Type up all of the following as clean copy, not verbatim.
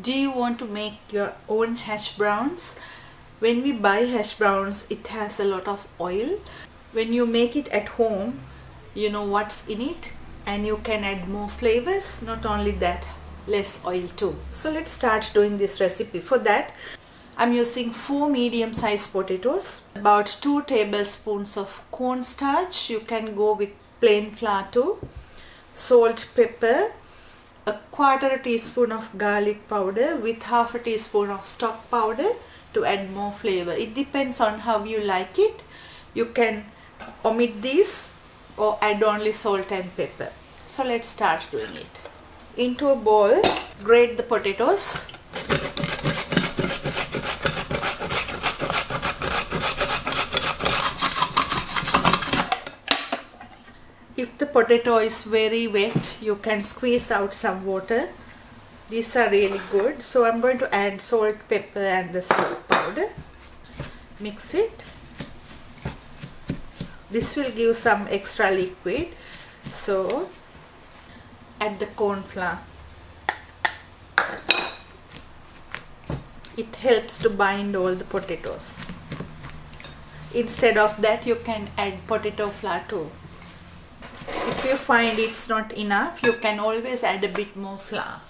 Do you want to make your own hash browns? When we buy hash browns, it has a lot of oil. When you make it at home, you know what's in it and you can add more flavors. Not only that, less oil too. So let's start doing this recipe. For that, I'm using 4 medium-sized potatoes, about 2 tablespoons of cornstarch. You can go with plain flour too. Salt, pepper, a 1/4 teaspoon of garlic powder with 1/2 teaspoon of stock powder to add more flavor. It depends on how you like it. You can omit these or add only salt and pepper. So let's start doing it. Into a bowl, grate the potatoes. If the potato is very wet, you can squeeze out some water. These are really good. So I'm going to add salt, pepper and the stock powder. Mix it. This will give some extra liquid. So add the corn flour. It helps to bind all the potatoes. Instead of that, you can add potato flour too. If you find it's not enough, you can always add a bit more flour.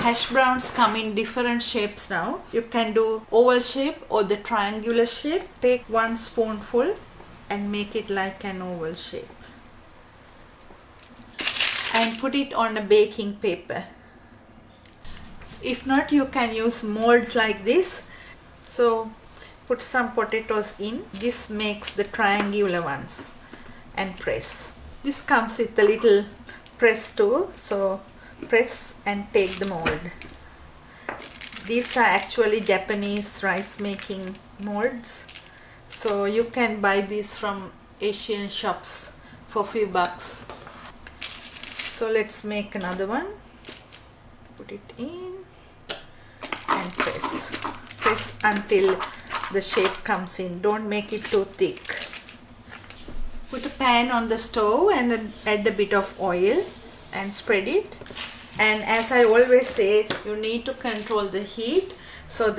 Hash browns come in different shapes now. You can do oval shape or the triangular shape. Take 1 spoonful and make it like an oval shape. And put it on a baking paper. If not, you can use molds like this. So put some potatoes in. This makes the triangular ones and press. This comes with a little press too, so press and take the mold. These are actually Japanese rice making molds, so you can buy these from Asian shops for few bucks. So let's make another one. Put it in and press. Press until the shape comes in. Don't make it too thick. Put a pan on the stove and add a bit of oil and spread it. And as I always say, you need to control the heat, so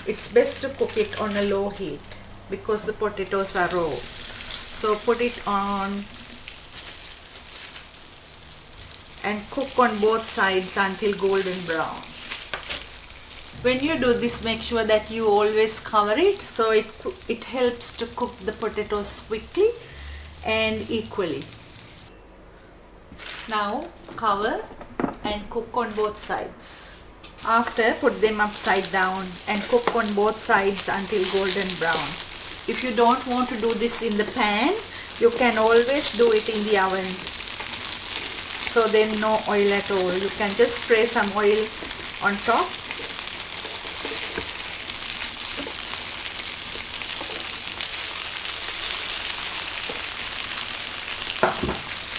it's best to cook it on a low heat because the potatoes are raw. So put it on and cook on both sides until golden brown. When you do this, make sure that you always cover it, so it helps to cook the potatoes quickly and equally. Now cover and cook on both sides. After, put them upside down and cook on both sides until golden brown. If you don't want to do this in the pan, you can always do it in the oven. So then no oil at all. You can just spray some oil on top.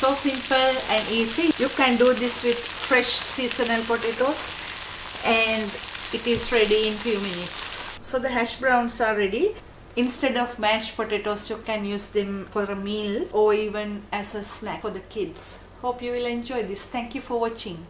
So simple and easy. You can do this with fresh seasonal potatoes and it is ready in few minutes. So the hash browns are ready. Instead of mashed potatoes, you can use them for a meal or even as a snack for the kids. Hope you will enjoy this. Thank you for watching.